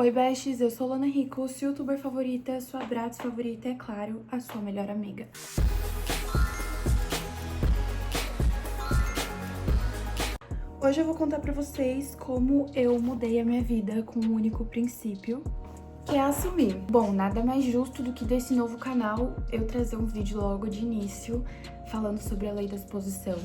Oi, besties, eu sou Lana Rico, sua youtuber favorita, sua Bratz favorita e, é claro, a sua melhor amiga. Hoje eu vou contar pra vocês como eu mudei a minha vida com um único princípio, que é assumir. Bom, nada mais justo do que desse novo canal eu trazer um vídeo logo de início falando sobre a lei da exposição,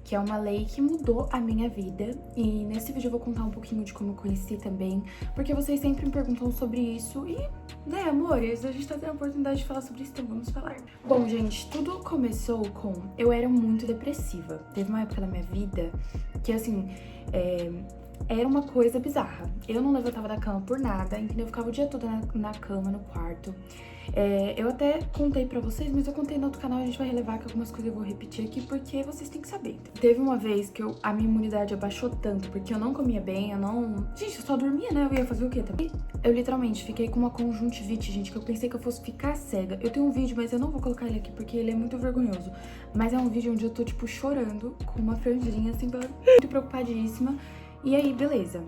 que é uma lei que mudou a minha vida. E nesse vídeo eu vou contar um pouquinho de como eu conheci também, porque vocês sempre me perguntam sobre isso e, né, amores, a gente tá tendo a oportunidade de falar sobre isso, então vamos falar. Bom, gente, tudo começou com... eu era muito depressiva. Teve uma época da minha vida que, assim, era uma coisa bizarra. Eu não levantava da cama por nada, entendeu? Eu ficava o dia todo na cama, no quarto. Eu até contei pra vocês, mas eu contei no outro canal, a gente vai relevar que algumas coisas eu vou repetir aqui, porque vocês têm que saber. Teve uma vez que a minha imunidade abaixou tanto, porque eu não comia bem, Gente, eu só dormia, né? Eu ia fazer o quê também? Eu literalmente fiquei com uma conjuntivite, gente, que eu pensei que eu fosse ficar cega. Eu tenho um vídeo, mas eu não vou colocar ele aqui, porque ele é muito vergonhoso. Mas é um vídeo onde eu tô, tipo, chorando, com uma franjinha, assim, muito preocupadíssima. E aí, beleza.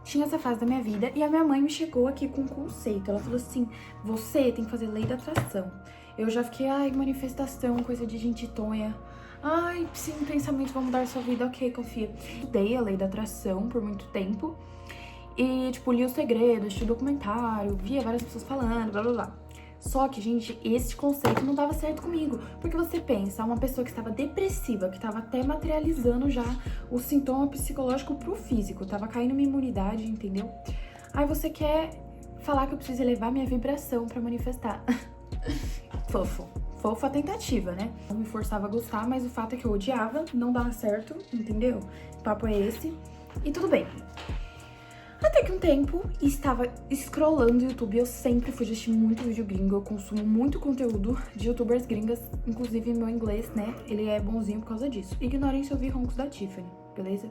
Tinha essa fase da minha vida e a minha mãe me chegou aqui com um conceito. Ela falou assim, você tem que fazer lei da atração. Eu já fiquei, ai, manifestação, coisa de gente tonha. Ai, sim, pensamento vai mudar sua vida, ok, confia. Estudei a lei da atração por muito tempo e, tipo, li O Segredo, assisti documentário, via várias pessoas falando, blá, blá, blá. Só que, gente, esse conceito não dava certo comigo. Porque você pensa, uma pessoa que estava depressiva, que estava até materializando já o sintoma psicológico pro físico, tava caindo minha imunidade, entendeu? Aí você quer falar que eu preciso elevar minha vibração pra manifestar. Fofo. Fofa a tentativa, né? Eu me forçava a gostar, mas o fato é que eu odiava, não dava certo, entendeu? O papo é esse. E tudo bem. Até que um tempo estava scrollando o YouTube, eu sempre fui assistir muito vídeo gringo, eu consumo muito conteúdo de youtubers gringas, inclusive meu inglês, né, ele é bonzinho por causa disso. Ignorem se eu vi roncos da Tiffany, beleza?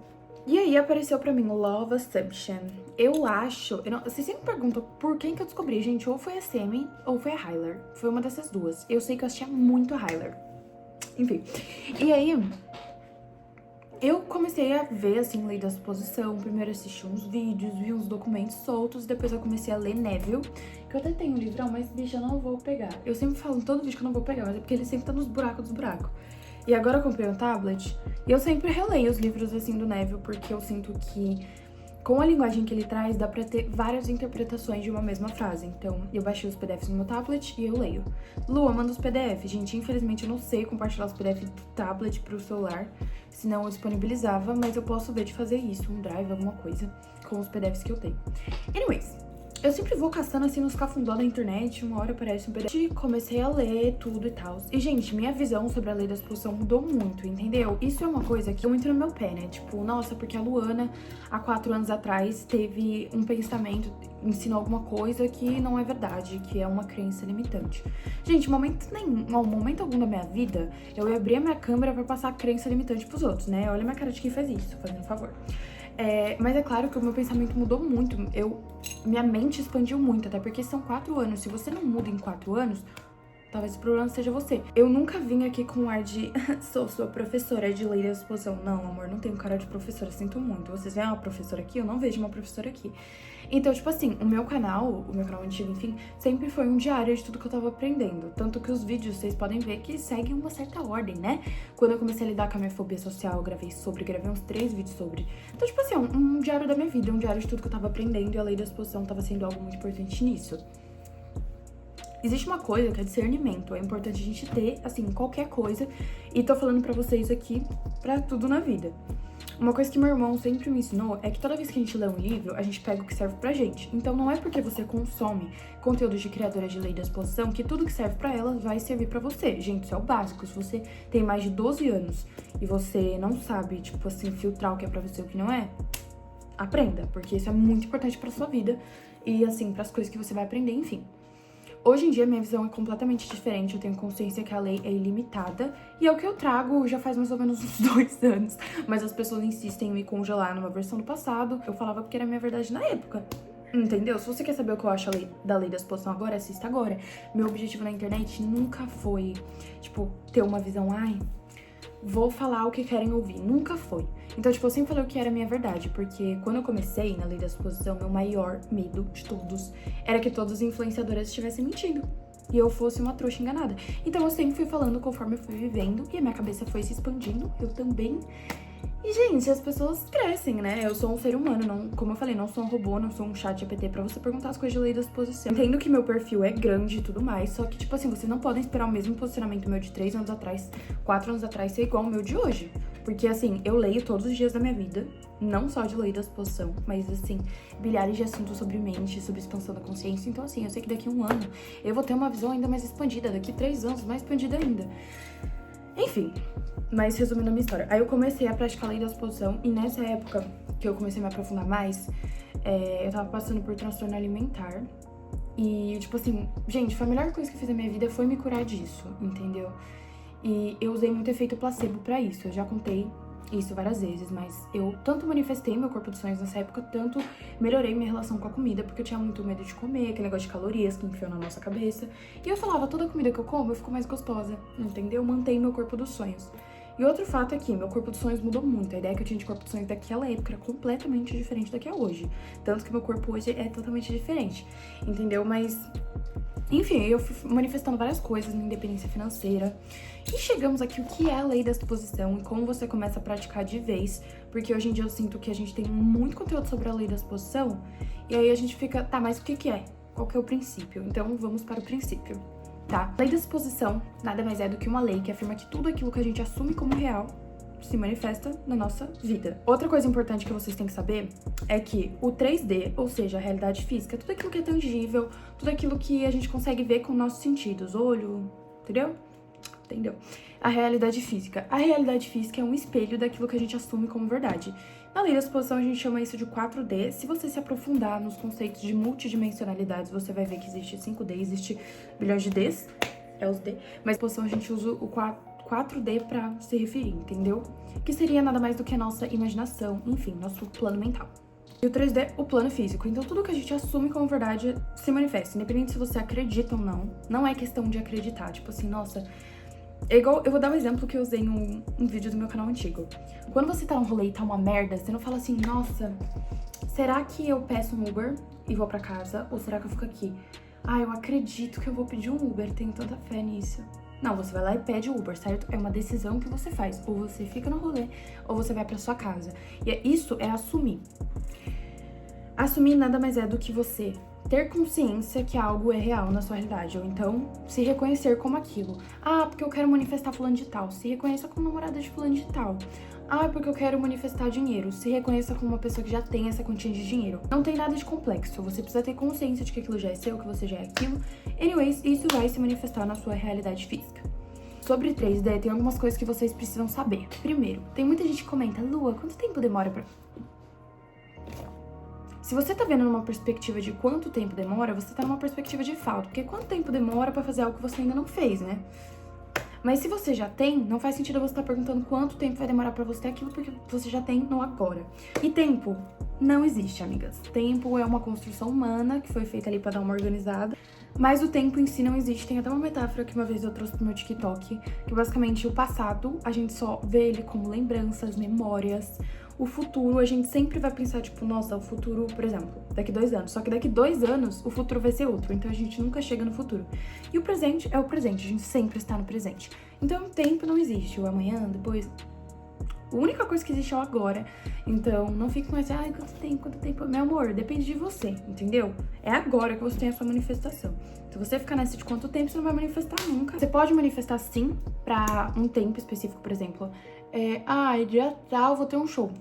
E aí apareceu pra mim Love Assumption. Eu acho, vocês sempre perguntam por quem que eu descobri, gente, ou foi a Semi ou foi a Hyler, foi uma dessas duas. Eu sei que eu assistia muito a Hyler, enfim. E aí... eu comecei a ver, assim, lei da exposição, primeiro assisti uns vídeos, vi uns documentos soltos, depois eu comecei a ler Neville, que eu até tenho um livrão, mas, bicho, eu não vou pegar. Eu sempre falo em todo vídeo que eu não vou pegar, mas é porque ele sempre tá nos buracos dos buracos. E agora eu comprei um tablet, e eu sempre releio os livros, assim, do Neville, porque eu sinto que, com a linguagem que ele traz, dá pra ter várias interpretações de uma mesma frase. Então, eu baixei os PDFs no meu tablet e eu leio. Lua, manda os PDFs. Gente, infelizmente eu não sei compartilhar os PDFs do tablet pro celular, senão eu disponibilizava, mas eu posso ver de fazer isso, um drive, alguma coisa, com os PDFs que eu tenho. Anyways, eu sempre vou caçando assim nos cafundó da internet, uma hora aparece um PDF. Comecei a ler tudo e tal. E, gente, minha visão sobre a lei da exposição mudou muito, entendeu? Isso é uma coisa que eu entro no meu pé, né? Tipo, nossa, porque a Luana, há 4 anos atrás, teve um pensamento, ensinou alguma coisa que não é verdade, que é uma crença limitante. Gente, momento algum da minha vida, eu ia abrir a minha câmera pra passar crença limitante pros outros, né? Olha a minha cara de quem faz isso, fazendo um favor. Mas é claro que o meu pensamento mudou muito, minha mente expandiu muito, até porque são 4 anos. Se você não muda em 4 anos, talvez o problema seja você. Eu nunca vim aqui com um ar de sou sua professora de lei da exposição. Não, amor, não tenho cara de professora, sinto muito. Vocês veem uma professora aqui? Eu não vejo uma professora aqui. Então, tipo assim, o meu canal antigo, enfim, sempre foi um diário de tudo que eu tava aprendendo. Tanto que os vídeos, vocês podem ver que seguem uma certa ordem, né? Quando eu comecei a lidar com a minha fobia social, eu gravei uns 3 vídeos sobre. Então, tipo assim, um diário da minha vida, um diário de tudo que eu tava aprendendo, e a lei da exposição tava sendo algo muito importante nisso. Existe uma coisa que é discernimento, é importante a gente ter, assim, qualquer coisa, e tô falando pra vocês aqui, pra tudo na vida. Uma coisa que meu irmão sempre me ensinou é que toda vez que a gente lê um livro, a gente pega o que serve pra gente. Então não é porque você consome conteúdos de criadoras de lei da exposição que tudo que serve pra elas vai servir pra você. Gente, isso é o básico. Se você tem mais de 12 anos e você não sabe, tipo assim, filtrar o que é pra você e o que não é, aprenda, porque isso é muito importante pra sua vida e, assim, pras coisas que você vai aprender, enfim. Hoje em dia, minha visão é completamente diferente, eu tenho consciência que a lei é ilimitada, e é o que eu trago já faz mais ou menos uns 2 anos, mas as pessoas insistem em me congelar numa versão do passado, eu falava porque era a minha verdade na época, entendeu? Se você quer saber o que eu acho da lei da exposição agora, assista agora. Meu objetivo na internet nunca foi, tipo, ter uma visão, ai, vou falar o que querem ouvir. Nunca foi. Então, tipo, eu sempre falei o que era a minha verdade, porque quando eu comecei na lei da suposição, meu maior medo de todos era que todas as influenciadoras estivessem mentindo e eu fosse uma trouxa enganada. Então, eu sempre fui falando conforme eu fui vivendo e a minha cabeça foi se expandindo, eu também. E, gente, as pessoas crescem, né? Eu sou um ser humano, não, como eu falei, não sou um robô, não sou um chat GPT pra você perguntar as coisas de lei da suposição. Entendo que meu perfil é grande e tudo mais, só que, tipo assim, vocês não podem esperar o mesmo posicionamento meu de 3 anos atrás, 4 anos atrás, ser igual ao meu de hoje. Porque, assim, eu leio todos os dias da minha vida, não só de lei da suposição, mas, assim, bilhares de assuntos sobre mente, sobre expansão da consciência. Então, assim, eu sei que daqui a 1 ano eu vou ter uma visão ainda mais expandida, daqui 3 anos mais expandida ainda. Enfim, mas resumindo a minha história, aí eu comecei a praticar a lei da suposição e nessa época que eu comecei a me aprofundar mais, eu tava passando por transtorno alimentar e, tipo assim, gente, foi a melhor coisa que eu fiz na minha vida foi me curar disso, entendeu? E eu usei muito efeito placebo pra isso, eu já contei isso várias vezes, mas eu tanto manifestei meu corpo dos sonhos nessa época, tanto melhorei minha relação com a comida, porque eu tinha muito medo de comer, aquele negócio de calorias que enfiou na nossa cabeça. E eu falava, toda comida que eu como, eu fico mais gostosa, entendeu? Mantém meu corpo dos sonhos. E outro fato é que meu corpo dos sonhos mudou muito. A ideia que eu tinha de corpo dos sonhos daquela época era completamente diferente da que é hoje. Tanto que meu corpo hoje é totalmente diferente, entendeu? Mas, enfim, eu fui manifestando várias coisas, minha independência financeira. E chegamos aqui o que é a lei da suposição e como você começa a praticar de vez, porque hoje em dia eu sinto que a gente tem muito conteúdo sobre a lei da suposição, e aí a gente fica, tá, mas o que que é? Qual que é o princípio? Então vamos para o princípio, tá? A lei da suposição nada mais é do que uma lei que afirma que tudo aquilo que a gente assume como real se manifesta na nossa vida. Outra coisa importante que vocês têm que saber é que o 3D, ou seja, a realidade física, tudo aquilo que é tangível, tudo aquilo que a gente consegue ver com nossos sentidos, olho, entendeu? A realidade física. A realidade física é um espelho daquilo que a gente assume como verdade. Na lei da suposição, a gente chama isso de 4D. Se você se aprofundar nos conceitos de multidimensionalidades, você vai ver que existe 5D, existe bilhões de Ds, é os D, mas na suposição a gente usa o 4D pra se referir, entendeu? Que seria nada mais do que a nossa imaginação, enfim, nosso plano mental. E o 3D, o plano físico. Então, tudo que a gente assume como verdade se manifesta. Independente se você acredita ou não, não é questão de acreditar. Tipo assim, nossa... É igual, eu vou dar um exemplo que eu usei num vídeo do meu canal antigo. Quando você tá num rolê e tá uma merda, você não fala assim, nossa, será que eu peço um Uber e vou pra casa? Ou será que eu fico aqui? Ah, eu acredito que eu vou pedir um Uber, tenho tanta fé nisso. Não, você vai lá e pede o Uber, certo? É uma decisão que você faz. Ou você fica no rolê, ou você vai pra sua casa. E isso é assumir. Assumir nada mais é do que você ter consciência que algo é real na sua realidade, ou então se reconhecer como aquilo. Ah, porque eu quero manifestar fulano de tal, se reconheça como namorada de fulano de tal. Ah, porque eu quero manifestar dinheiro, se reconheça como uma pessoa que já tem essa quantia de dinheiro. Não tem nada de complexo, você precisa ter consciência de que aquilo já é seu, que você já é aquilo. Anyways, isso vai se manifestar na sua realidade física. Sobre 3D, tem algumas coisas que vocês precisam saber. Primeiro, tem muita gente que comenta, Lua, quanto tempo demora pra... Se você tá vendo numa perspectiva de quanto tempo demora, você tá numa perspectiva de falta. Porque quanto tempo demora pra fazer algo que você ainda não fez, né? Mas se você já tem, não faz sentido você estar perguntando quanto tempo vai demorar pra você ter aquilo, porque você já tem no agora. E tempo não existe, amigas. Tempo é uma construção humana que foi feita ali pra dar uma organizada. Mas o tempo em si não existe. Tem até uma metáfora que uma vez eu trouxe pro meu TikTok, que basicamente o passado, a gente só vê ele como lembranças, memórias. O futuro, a gente sempre vai pensar, tipo, nossa, o futuro, por exemplo, daqui 2 anos. Só que daqui 2 anos, o futuro vai ser outro. Então, a gente nunca chega no futuro. E o presente é o presente. A gente sempre está no presente. Então, o tempo não existe. O amanhã, depois... A única coisa que existe é o agora. Então, não fique mais, ai, quanto tempo? Meu amor, depende de você, entendeu? É agora que você tem a sua manifestação. Se você ficar nessa de quanto tempo, você não vai manifestar nunca. Você pode manifestar, sim, pra um tempo específico, por exemplo. Dia tal, vou ter um show.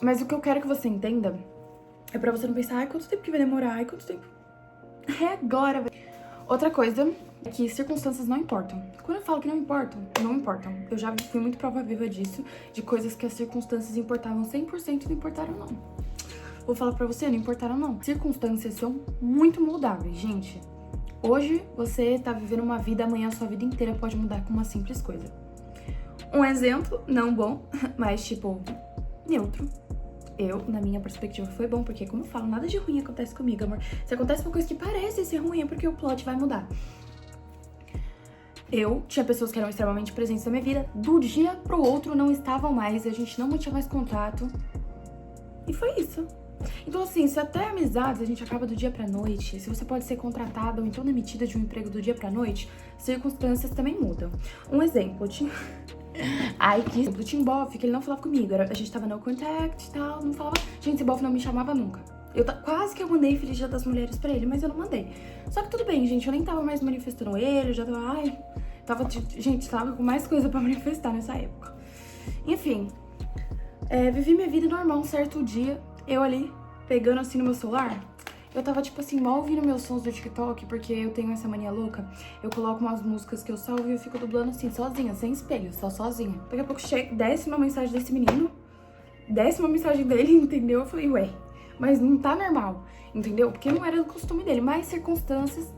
Mas o que eu quero que você entenda é pra você não pensar, ai, quanto tempo que vai demorar? Ai, quanto tempo? É agora, velho. Outra coisa é que circunstâncias não importam. Quando eu falo que não importam, não importam. Eu já fui muito prova viva disso, de coisas que as circunstâncias importavam 100% e não importaram, não. Vou falar pra você, não importaram, não. Circunstâncias são muito moldáveis, gente. Hoje você tá vivendo uma vida, amanhã a sua vida inteira pode mudar com uma simples coisa. Um exemplo, não bom, mas tipo, neutro. Na minha perspectiva, foi bom, porque como eu falo, nada de ruim acontece comigo, amor. Se acontece uma coisa que parece ser ruim, é porque o plot vai mudar. Eu tinha pessoas que eram extremamente presentes na minha vida, do dia pro outro não estavam mais, a gente não mantinha mais contato. E foi isso. Então, assim, se até amizades a gente acaba do dia pra noite, se você pode ser contratada ou então demitida de um emprego do dia pra noite, circunstâncias também mudam. Um exemplo, tinha... Ai, que exemplo, tinha um bofe que ele não falava comigo, a gente tava no contact e tal, não falava... Gente, esse bofe não me chamava nunca. Quase que eu mandei Feliz Dia das Mulheres pra ele, mas eu não mandei. Só que tudo bem, gente, eu nem tava mais manifestando ele, eu já tava... Gente, tava com mais coisa pra manifestar nessa época. Enfim, vivi minha vida normal um certo dia, eu ali, pegando assim no meu celular, eu tava, tipo assim, mal ouvindo meus sons do TikTok, porque eu tenho essa mania louca. Eu coloco umas músicas que eu salvo e eu fico dublando assim, sozinha, sem espelho, só sozinha. Daqui a pouco desce uma mensagem desse menino, desce uma mensagem dele, entendeu? Eu falei, ué, mas não tá normal, entendeu? Porque não era do costume dele, mas circunstâncias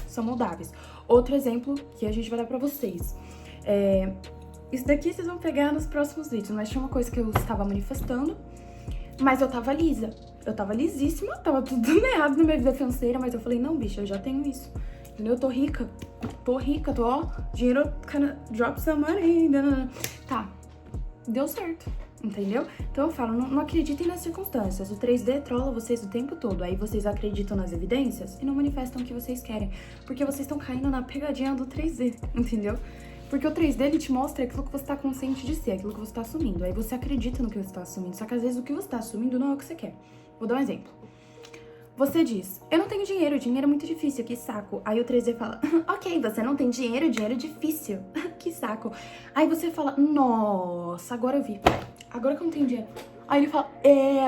são moldáveis. Outro exemplo que a gente vai dar pra vocês. Isso daqui vocês vão pegar nos próximos vídeos, mas tinha uma coisa que eu estava manifestando, mas eu tava lisa. Eu tava lisíssima, tava tudo errado na minha vida financeira, mas eu falei, não, bicha, eu já tenho isso. Entendeu? Eu tô rica, ó, dinheiro, drop some money. Tá, deu certo, entendeu? Então eu falo, não acreditem nas circunstâncias. O 3D trola vocês o tempo todo. Aí vocês acreditam nas evidências e não manifestam o que vocês querem. Porque vocês estão caindo na pegadinha do 3D, entendeu? Porque o 3D, ele te mostra aquilo que você tá consciente de ser, aquilo que você tá assumindo. Aí você acredita no que você tá assumindo. Só que às vezes o que você tá assumindo não é o que você quer. Vou dar um exemplo. Você diz, eu não tenho dinheiro é muito difícil, que saco. Aí o 3D fala, ok, você não tem dinheiro é difícil, que saco. Aí você fala, nossa, agora eu vi, agora que eu não tenho dinheiro. Aí ele fala,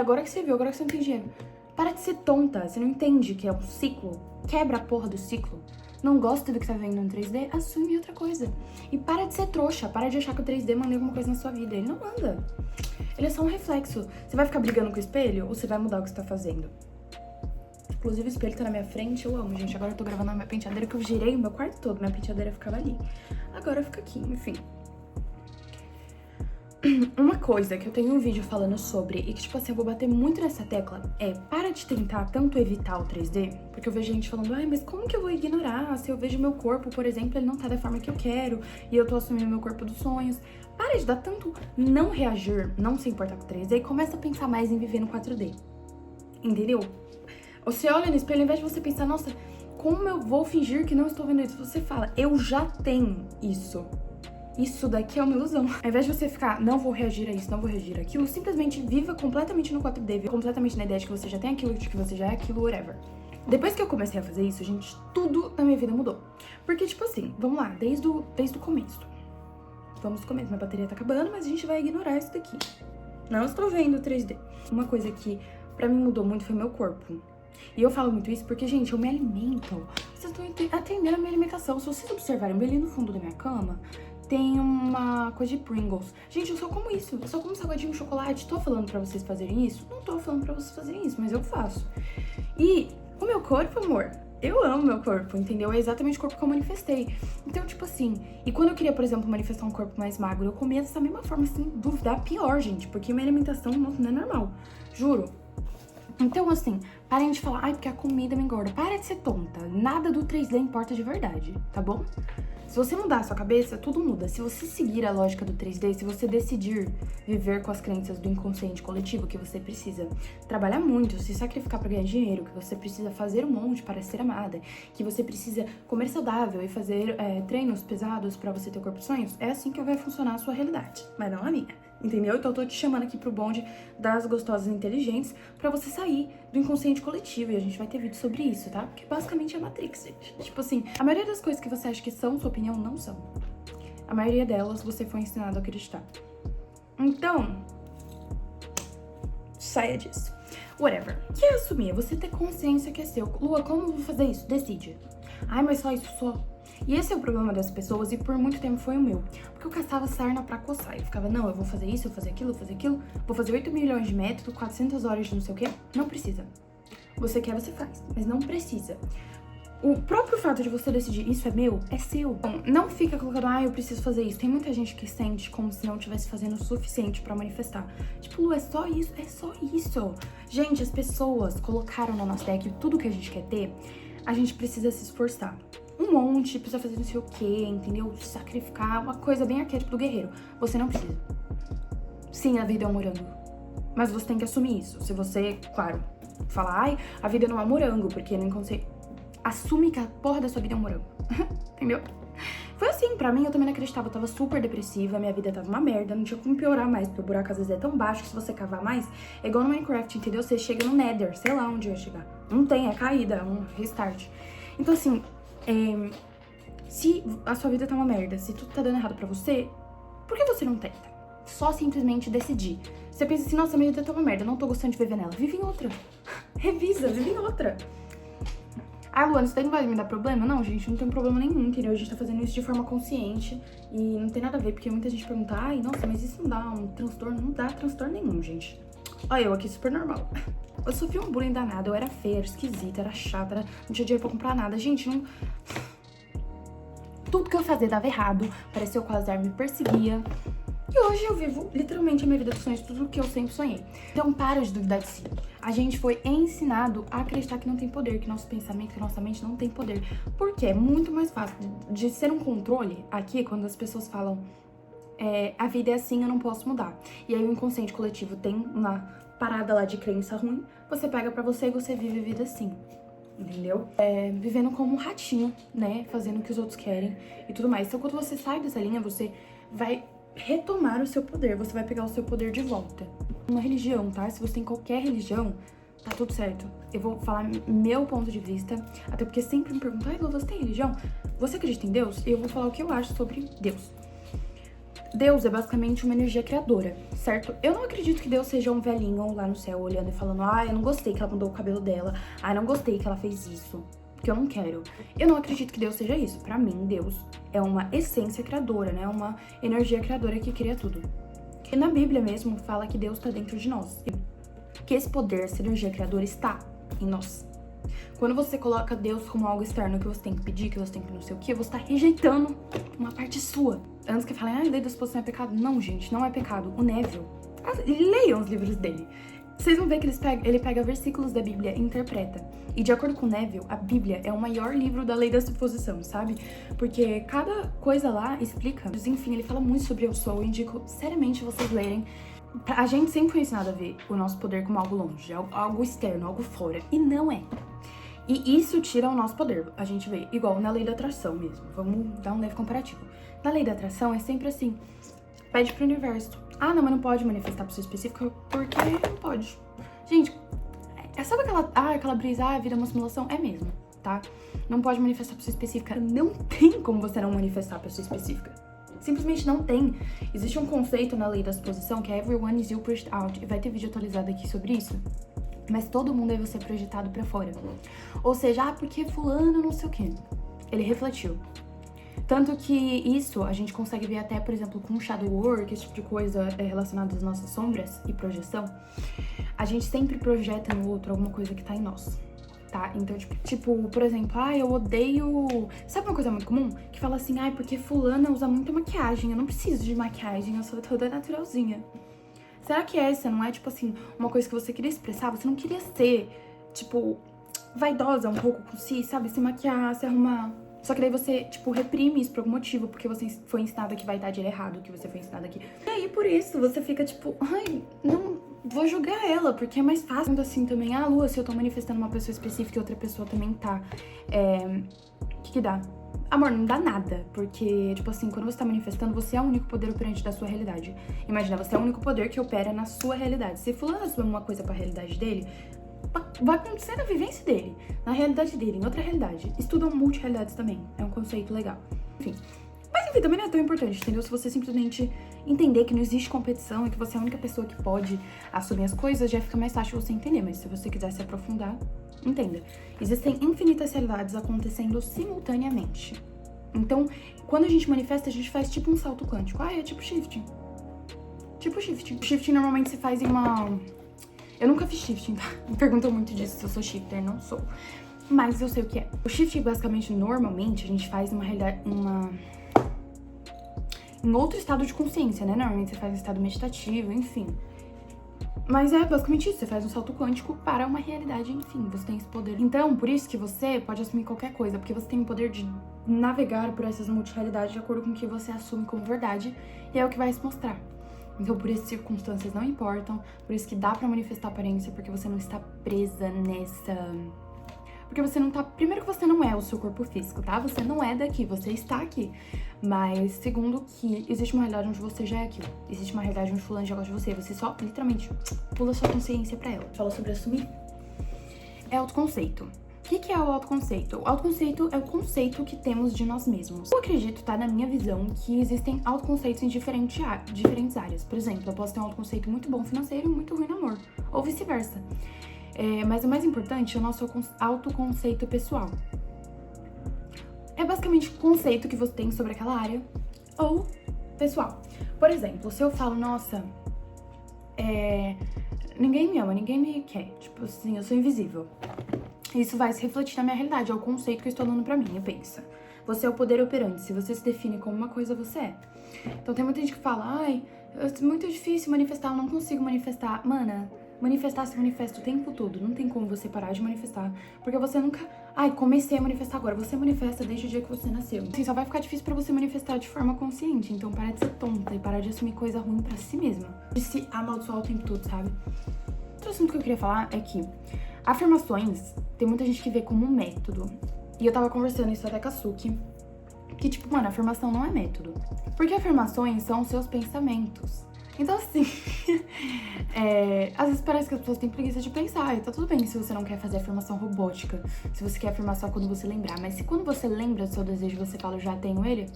agora que você viu, agora que você não tem dinheiro. Para de ser tonta, você não entende que é um ciclo, quebra a porra do ciclo. Não gosta do que tá vendo no 3D, assume outra coisa. E para de ser trouxa, para de achar que o 3D manda alguma coisa na sua vida, ele não manda. Ele é só um reflexo. Você vai ficar brigando com o espelho ou você vai mudar o que você tá fazendo? Inclusive o espelho tá na minha frente, eu amo, gente. Agora eu tô gravando a minha penteadeira que eu girei o meu quarto todo. Minha penteadeira ficava ali. Agora fica aqui, enfim. Uma coisa que eu tenho um vídeo falando sobre e que, tipo assim, eu vou bater muito nessa tecla é para de tentar tanto evitar o 3D, porque eu vejo gente falando, ai, mas como que eu vou ignorar se eu vejo meu corpo, por exemplo, ele não tá da forma que eu quero e eu tô assumindo meu corpo dos sonhos. Para de dar tanto não reagir, não se importar com o 3D e começa a pensar mais em viver no 4D. Entendeu? Você olha no espelho, ao invés de você pensar, nossa, como eu vou fingir que não estou vendo isso? Você fala, eu já tenho isso. Isso daqui é uma ilusão. Ao invés de você ficar, não vou reagir a isso, não vou reagir àquilo, simplesmente viva completamente no 4D, viva completamente na ideia de que você já tem aquilo, de que você já é aquilo, whatever. Depois que eu comecei a fazer isso, gente, tudo na minha vida mudou. Porque, tipo assim, vamos lá, desde o começo. Vamos do começo, minha bateria tá acabando, mas a gente vai ignorar isso daqui. Não estou vendo 3D. Uma coisa que pra mim mudou muito foi meu corpo. E eu falo muito isso porque, gente, eu me alimento. Vocês estão atendendo a minha alimentação. Se vocês observarem, bem ali no fundo da minha cama, tem uma coisa de Pringles. Gente, eu só como isso. Eu só como salgadinho de chocolate. Tô falando pra vocês fazerem isso? Não tô falando pra vocês fazerem isso, mas eu faço. E o meu corpo, amor, eu amo meu corpo, entendeu? É exatamente o corpo que eu manifestei. Então, tipo assim, e quando eu queria, por exemplo, manifestar um corpo mais magro, eu comia dessa mesma forma, assim, duvidar pior, gente. Porque minha alimentação não é normal. Juro. Então, assim, parem de falar, ai, porque a comida me engorda. Para de ser tonta. Nada do 3D importa de verdade, tá bom? Se você mudar a sua cabeça, tudo muda. Se você seguir a lógica do 3D, se você decidir viver com as crenças do inconsciente coletivo, que você precisa trabalhar muito, se sacrificar pra ganhar dinheiro, que você precisa fazer um monte para ser amada, que você precisa comer saudável e fazer treinos pesados pra você ter o corpo dos sonhos, é assim que vai funcionar a sua realidade, mas não a minha. Entendeu? Então eu tô te chamando aqui pro bonde das gostosas inteligentes pra você sair do inconsciente coletivo. E a gente vai ter vídeo sobre isso, tá? Porque basicamente é Matrix, gente. Tipo assim, a maioria das coisas que você acha que são sua opinião, não são. A maioria delas você foi ensinado a acreditar. Então, saia disso. Whatever. Que é assumir? Você ter consciência que é seu. Lua, como eu vou fazer isso? Decide. Ai, mas só isso, só. E esse é o problema das pessoas e por muito tempo foi o meu. Porque eu caçava sarna pra coçar. Eu ficava, não, eu vou fazer isso, eu vou fazer aquilo, vou fazer 8 milhões de método, 400 horas de não sei o quê. Não precisa. Você quer, você faz. Mas não precisa. O próprio fato de você decidir isso é meu, é seu. Então, não fica colocando, ah, eu preciso fazer isso. Tem muita gente que sente como se não estivesse fazendo o suficiente pra manifestar. Tipo, Lu, é só isso, é só isso. Gente, as pessoas colocaram na nossa ideia que tudo que a gente quer ter, a gente precisa se esforçar. um monte, precisa fazer não sei o quê, entendeu? Sacrificar, uma coisa bem arquétipo do guerreiro. Você não precisa. Sim, a vida é um morango. Mas você tem que assumir isso. Se você, claro, falar, ai, a vida não é um morango, porque no inconsciente... Assume que a porra da sua vida é um morango. Entendeu? Foi assim, pra mim, eu também não acreditava. Eu tava super depressiva, minha vida tava uma merda, não tinha como piorar mais, porque o buraco às vezes é tão baixo que se você cavar mais, é igual no Minecraft, entendeu? Você chega no Nether, sei lá onde vai chegar. Não tem, é caída, é um restart. Então, assim, se a sua vida tá uma merda, se tudo tá dando errado pra você, por que você não tenta? Só simplesmente decidir. Você pensa assim, nossa, minha vida tá uma merda, eu não tô gostando de viver nela. Vive em outra. Revisa, vive em outra. Ah, Luana, isso daí não vai me dar problema? Não, gente, não tem problema nenhum, entendeu? A gente tá fazendo isso de forma consciente e não tem nada a ver, porque muita gente pergunta, ai, nossa, mas isso não dá um transtorno? Não dá transtorno nenhum, gente. Olha eu aqui, super normal. Eu sofri um bullying danado, eu era feia, era esquisita, era chata, não tinha dinheiro pra comprar nada. Gente, não... Tudo que eu fazia dava errado, parecia que o azar me perseguia. E hoje eu vivo literalmente a minha vida dos sonhos, tudo que eu sempre sonhei. Então para de duvidar de si. A gente foi ensinado a acreditar que não tem poder, que nosso pensamento, que nossa mente não tem poder. Porque é muito mais fácil de ser um controle aqui, quando as pessoas falam a vida é assim, eu não posso mudar. E aí o inconsciente coletivo tem uma parada lá de crença ruim, você pega pra você e você vive a vida assim. Entendeu? Vivendo como um ratinho, né? Fazendo o que os outros querem e tudo mais. Então quando você sai dessa linha, você vai retomar o seu poder, você vai pegar o seu poder de volta. Uma religião, tá? Se você tem qualquer religião, tá tudo certo. Eu vou falar meu ponto de vista, até porque sempre me perguntam, ai, Lu, você tem religião? Você acredita em Deus? E eu vou falar o que eu acho sobre Deus. Deus é basicamente uma energia criadora, certo? Eu não acredito que Deus seja um velhinho lá no céu olhando e falando, ah, eu não gostei que ela mudou o cabelo dela, ah, eu não gostei que ela fez isso, porque eu não quero. Eu não acredito que Deus seja isso. Pra mim, Deus é uma essência criadora, né? Uma energia criadora que cria tudo. E na Bíblia mesmo fala que Deus tá dentro de nós. Que esse poder, essa energia criadora está em nós. Quando você coloca Deus como algo externo que você tem que pedir, que você tem que não sei o que, você tá rejeitando uma parte sua. Antes que falem, lei da exposição é pecado. Não, gente, não é pecado. O Neville, leiam os livros dele. Vocês vão ver que ele pega versículos da Bíblia e interpreta. E de acordo com o Neville, a Bíblia é o maior livro da lei da suposição, sabe? Porque cada coisa lá explica. Enfim, ele fala muito sobre eu sou. Eu indico seriamente vocês lerem. A gente sempre foi ensinado a ver o nosso poder como algo longe, algo externo, algo fora. E não é. E isso tira o nosso poder. A gente vê igual na lei da atração mesmo. Vamos dar um leve comparativo. Na lei da atração é sempre assim. Pede pro universo. Ah, não, mas não pode manifestar pessoa específica porque não pode. Gente, sabe aquela brisa, a vida é uma simulação? É mesmo, tá? Não pode manifestar pessoa específica. Não tem como você não manifestar pessoa específica. Simplesmente não tem. Existe um conceito na lei da suposição que é everyone is you pushed out. E vai ter vídeo atualizado aqui sobre isso. Mas todo mundo deve ser projetado pra fora. Ou seja, porque fulano não sei o quê. Ele refletiu. Tanto que isso a gente consegue ver até, por exemplo, com shadow work, esse tipo de coisa relacionada às nossas sombras e projeção. A gente sempre projeta no outro alguma coisa que tá em nós, tá? Então, tipo, por exemplo, eu odeio... Sabe uma coisa muito comum? Que fala assim, porque fulana usa muita maquiagem, eu não preciso de maquiagem, eu sou toda naturalzinha. Será que essa não é, tipo assim, uma coisa que você queria expressar? Você não queria ser, tipo, vaidosa um pouco com si, sabe? Se maquiar, se arrumar... Só que daí você, tipo, reprime isso por algum motivo, porque você foi ensinada que vaidade é errado, que você foi ensinada que... E aí, por isso, você fica, tipo, ai, não vou julgar ela, porque é mais fácil. Assim, também, Lua, se eu tô manifestando uma pessoa específica e outra pessoa também tá, o que dá? Amor, não dá nada, porque, tipo assim, quando você tá manifestando, você é o único poder operante da sua realidade. Imagina, você é o único poder que opera na sua realidade. Se fulano assume uma coisa pra realidade dele... vai acontecer na vivência dele, na realidade dele, em outra realidade. Estudam multi-realidades também, é um conceito legal. Enfim, mas enfim, também não é tão importante, entendeu? Se você simplesmente entender que não existe competição e que você é a única pessoa que pode assumir as coisas, já fica mais fácil você entender. Mas se você quiser se aprofundar, entenda. Existem infinitas realidades acontecendo simultaneamente. Então, quando a gente manifesta, a gente faz tipo um salto quântico. É tipo shifting. Tipo shifting. O shifting normalmente se faz em uma... Eu nunca fiz shifting, tá? Me perguntam muito disso, se eu sou shifter, não sou. Mas eu sei o que é. O shifting, basicamente, normalmente, a gente faz numa realidade, em outro estado de consciência, né? Normalmente você faz em estado meditativo, enfim. Mas é basicamente isso, você faz um salto quântico para uma realidade, enfim, você tem esse poder. Então, por isso que você pode assumir qualquer coisa, porque você tem o poder de navegar por essas multirealidades de acordo com o que você assume como verdade, e é o que vai se mostrar. Então, por isso, circunstâncias não importam, por isso que dá pra manifestar aparência, porque você não está presa nessa... Porque você não tá... Primeiro que você não é o seu corpo físico, tá? Você não é daqui, você está aqui. Mas, segundo, que existe uma realidade onde você já é aquilo. Existe uma realidade onde fulano já gosta de você. Você só, literalmente, pula sua consciência pra ela. Fala sobre assumir. É autoconceito. O que é o autoconceito? O autoconceito é o conceito que temos de nós mesmos. Eu acredito, tá, na minha visão, que existem autoconceitos em diferentes áreas. Por exemplo, eu posso ter um autoconceito muito bom financeiro e muito ruim no amor. Ou vice-versa. Mas o mais importante é o nosso autoconceito pessoal. É basicamente o conceito que você tem sobre aquela área ou pessoal. Por exemplo, se eu falo, nossa, ninguém me ama, ninguém me quer. Tipo assim, eu sou invisível. Isso vai se refletir na minha realidade, é o conceito que eu estou dando pra mim, pensa. Você é o poder operante, se você se define como uma coisa, você é. Então tem muita gente que fala, ai, é muito difícil manifestar, eu não consigo manifestar. Mana, manifestar se manifesta o tempo todo, não tem como você parar de manifestar, porque você nunca... Ai, comecei a manifestar agora, você manifesta desde o dia que você nasceu. Assim, só vai ficar difícil pra você manifestar de forma consciente, então para de ser tonta e para de assumir coisa ruim pra si mesma. De se amaldiçoar o tempo todo, sabe? Outro assunto que eu queria falar é que afirmações, tem muita gente que vê como um método. E eu tava conversando isso até com a Suki, que tipo, mano, afirmação não é método. Porque afirmações são os seus pensamentos. Então, assim, às vezes parece que as pessoas têm preguiça de pensar. E tá tudo bem se você não quer fazer afirmação robótica, se você quer afirmar só quando você lembrar. Mas se quando você lembra do seu desejo, você fala, já tenho ele,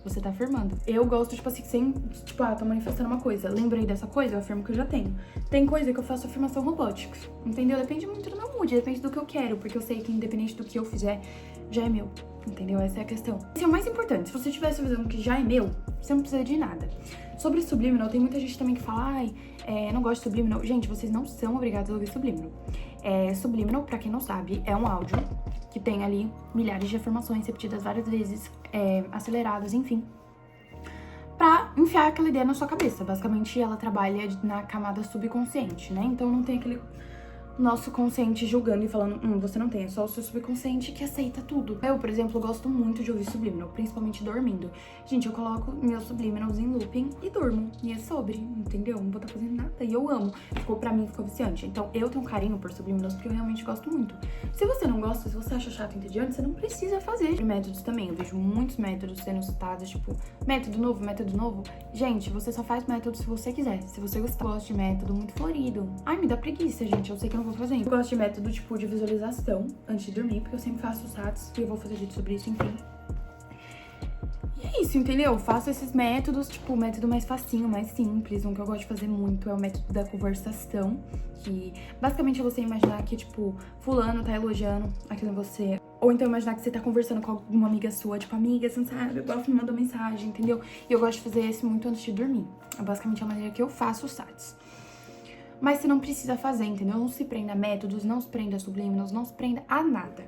você tá afirmando. Eu gosto, tipo assim, sem, tipo, tô manifestando uma coisa. Lembrei dessa coisa, eu afirmo que eu já tenho. Tem coisa que eu faço afirmação robótica, entendeu? Depende muito do meu mood, depende do que eu quero. Porque eu sei que independente do que eu fizer, já é meu, entendeu? Essa é a questão. Esse é o mais importante. Se você tivesse visão que já é meu, você não precisa de nada. Sobre subliminal, tem muita gente também que fala, ai, não gosto de subliminal. Gente, vocês não são obrigados a ouvir subliminal. Subliminal, pra quem não sabe, é um áudio que tem ali milhares de afirmações repetidas várias vezes, aceleradas, enfim, pra enfiar aquela ideia na sua cabeça. Basicamente, ela trabalha na camada subconsciente, né? Então não tem aquele nosso consciente julgando e falando, você não tem, é só o seu subconsciente que aceita tudo. Eu, por exemplo, gosto muito de ouvir subliminal, principalmente dormindo. Gente, eu coloco meus subliminals em looping e durmo. E é sobre, entendeu? Não vou estar fazendo nada. E eu amo. Pra mim, ficou viciante. Então, eu tenho um carinho por subliminals porque eu realmente gosto muito. Se você não gosta, se você acha chato e entediante, você não precisa fazer. Métodos também, eu vejo muitos métodos sendo citados, tipo, método novo. Gente, você só faz método se você quiser. Se você gosta de método muito florido. Ai, me dá preguiça, gente. Eu sei que eu não vou fazer. Eu gosto de método, tipo, de visualização antes de dormir, porque eu sempre faço os SATs e eu vou fazer vídeo sobre isso, enfim. E é isso, entendeu? Faço esses métodos, tipo, o método mais facinho, mais simples. Um que eu gosto de fazer muito é o método da conversação, que basicamente é você imaginar que, tipo, fulano tá elogiando aquilo em você. Ou então imaginar que você tá conversando com alguma amiga sua, tipo, amiga, você não sabe, eu gosto de me mandar mensagem, entendeu? E eu gosto de fazer esse muito antes de dormir. É basicamente a maneira que eu faço os SATs. Mas você não precisa fazer, entendeu? Não se prenda a métodos, não se prenda a subliminals, não se prenda a nada.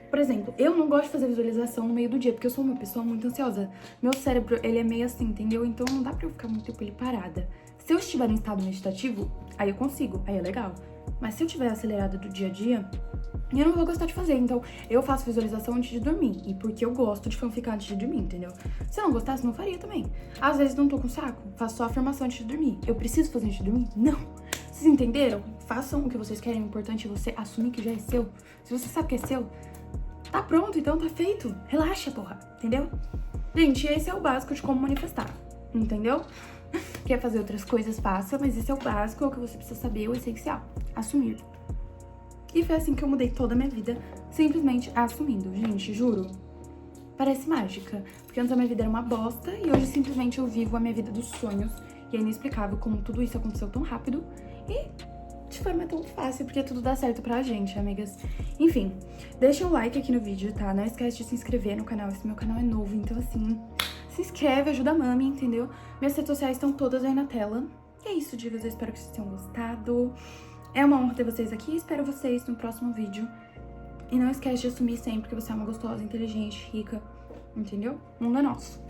Por exemplo, eu não gosto de fazer visualização no meio do dia, porque eu sou uma pessoa muito ansiosa. Meu cérebro, ele é meio assim, entendeu? Então não dá pra eu ficar muito tempo ali parada. Se eu estiver em estado meditativo, aí eu consigo, aí é legal. Mas se eu estiver acelerada do dia a dia, eu não vou gostar de fazer. Então, eu faço visualização antes de dormir. E porque eu gosto de fanficar antes de dormir, entendeu? Se eu não gostasse, não faria também. Às vezes não tô com saco, faço só afirmação antes de dormir. Eu preciso fazer antes de dormir? Não. Vocês entenderam? Façam o que vocês querem, o importante é você assumir que já é seu. Se você sabe que é seu, tá pronto, então tá feito. Relaxa, porra, entendeu? Gente, esse é o básico de como manifestar, entendeu? Quer fazer outras coisas, faça, mas esse é o básico, é o que você precisa saber, o essencial. Assumir. E foi assim que eu mudei toda a minha vida, simplesmente assumindo. Gente, juro, parece mágica. Porque antes a minha vida era uma bosta e hoje simplesmente eu vivo a minha vida dos sonhos. E é inexplicável como tudo isso aconteceu tão rápido e de forma tão fácil, porque tudo dá certo pra gente, amigas. Enfim, deixa um like aqui no vídeo, tá? Não esquece de se inscrever no canal, esse meu canal é novo, então assim, se inscreve, ajuda a mami, entendeu? Minhas redes sociais estão todas aí na tela. E é isso, divas, eu espero que vocês tenham gostado. É uma honra ter vocês aqui, espero vocês no próximo vídeo. E não esquece de assumir sempre que você é uma gostosa, inteligente, rica, entendeu? O mundo é nosso.